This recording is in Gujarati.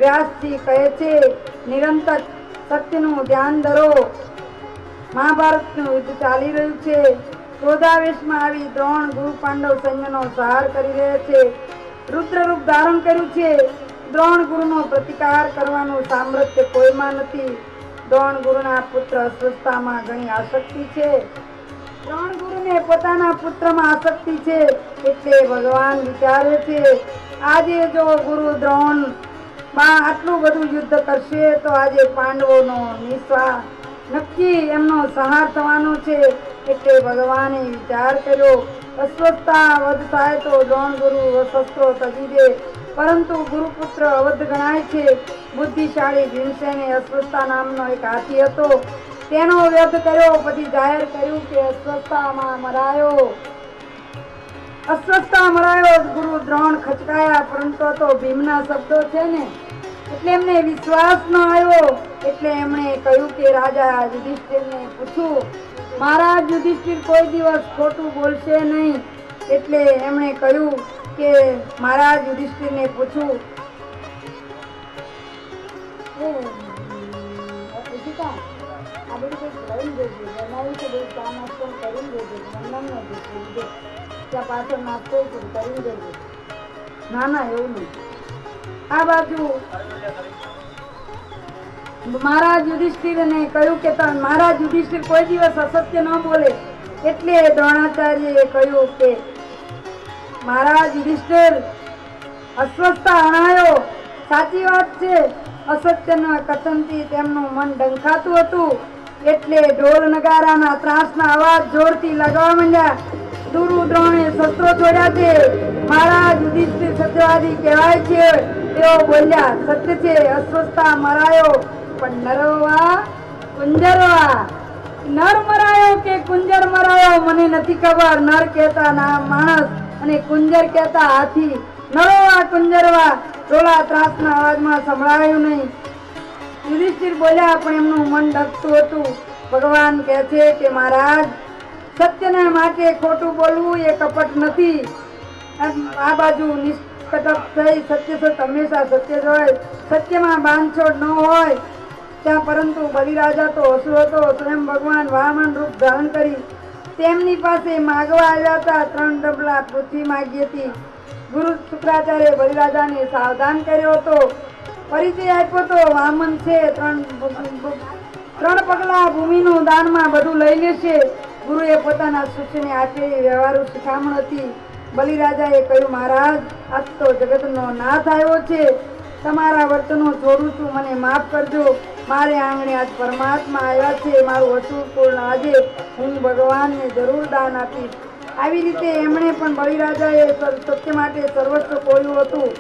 વ્યાસજી કહે છે, નિરંતર સત્યનું ધ્યાન ધરો. મહાભારતનું યુદ્ધ ચાલી રહ્યું છે. ક્રોધાવેશમાં આવી દ્રોણ ગુરુ પાંડવ સૈન્યનો સંહાર કરી રહ્યા છે. રુદ્ર રૂપ ધારણ કર્યું છે. દ્રોણ ગુરુનો પ્રતિકાર કરવાનું સામર્થ્ય કોઈમાં નથી. દ્રોણ ગુરુના પુત્ર અસ્વસ્થતામાં ઘણી આસક્તિ છે. દ્રોણ ગુરુને પોતાના પુત્રમાં આસક્તિ છે, એટલે ભગવાન વિચારે છે, આજે જો ગુરુ દ્રોણ આટલું બધું યુદ્ધ કરશે તો આજે પાંડવોનો નિસ્વાહ નક્કી એમનો સંહાર થવાનો છે. એટલે ભગવાને વિચાર કર્યો, અસ્વસ્થતા વધ થાય તો દ્રોણ ગુરુ શસ્ત્રો તજી દે, પરંતુ ગુરુપુત્ર અવધ ગણાય છે. બુદ્ધિશાળી ભીમસેને અસ્વસ્થતા નામનો એક હાથી હતો, તેનો વધ કર્યો. પછી જાહેર કર્યું કે અસ્વસ્થતામાં મરાયો. અસ્વસ્થતા મરાયો. ગુરુ દ્રોણ ખચકાયા, પરંતુ તો ભીમના શબ્દો છે ને, એટલે એમને વિશ્વાસ ન આવ્યો. એટલે એમણે કહ્યું કે રાજા યુધિષ્ઠિરને પૂછું, મહારાજ યુધિષ્ઠિર કોઈ દિવસ ખોટું બોલશે નહીં. એટલે એમણે કહ્યું કે મહારાજ યુધિષ્ઠિરને પૂછું, ના ના એવું નહીં. આ બાજુ મહારાજ યુધિષ્ઠિરને કહ્યું કે મહારાજ યુધિષ્ઠિર કોઈ દિવસ અસત્ય ન બોલે. એટલે દ્રોણાચાર્યએ કહ્યું કે મહારાજ યુધિષ્ઠિર અસ્વસ્થતા અણાયો, સાચી વાત છે. અસત્યના કથનથી તેમનું મન ડંખાતું હતું. એટલે ઢોલ નગારાના ત્રાસના અવાજ જોરથી લગાવવા માંડ્યા. ગુરુ દ્રોણે શસ્ત્રો છોડ્યા છે. મહારાજ યુધિષ્ઠિર સત્યવાદી કહેવાય છે. તેઓ બોલ્યા, સત્ય છે, અસ્વસ્થતા મરાયો, પણ નરવા કુંજરવા. નર મરાયો કે કુંજર મરાયો મને નથી ખબર. નર કહેતા ના માણસ અને કુંજર કહેતા હાથી. નરવા કુંજરવા ટોળા ત્રાસના અવાજમાં સંભળાયું નહીં. યુધિષ્ઠિર બોલ્યા, પણ એમનું મન ડગતું હતું. ભગવાન કહે છે કે મહારાજ, સત્યના માટે ખોટું બોલવું એ કપટ નથી. આ બાજુ નિષ્કપટ થઈ સત્ય સત હંમેશા સત્ય જ હોય, સત્યમાં બાંધછોડ ન હોય ત્યાં. પરંતુ બલિરાજા તો અસુર હતો. સ્વયં ભગવાન વામન રૂપ ધારણ કરી તેમની પાસે માગવા આવ્યા હતા. 3 ડબલા પૃથ્વી માગી હતી. ગુરુ શુક્રાચાર્ય બલિરાજાને સાવધાન કર્યો હતો, પરિચય આપ્યો તો વામન છે, 3 પગલા ભૂમિનું દાનમાં બધું લઈ લેશે. ગુરુએ પોતાના શિષ્યને આપેલી વ્યવહારુ શિખામણ હતી. બલિરાજાએ કહ્યું, મહારાજ, આજ તો જગતનો નાથ આવ્યો છે. તમારા વર્તનો છોડું છું, મને માફ કરજો. મારે આંગણે આજ પરમાત્મા આવ્યા છે. મારું અસુર પૂર્ણ આજે હું ભગવાનને જરૂર દાન આપીશ. આવી રીતે એમણે પણ બલિરાજાએ સત્ય માટે સર્વસ્વ ખોયું હતું.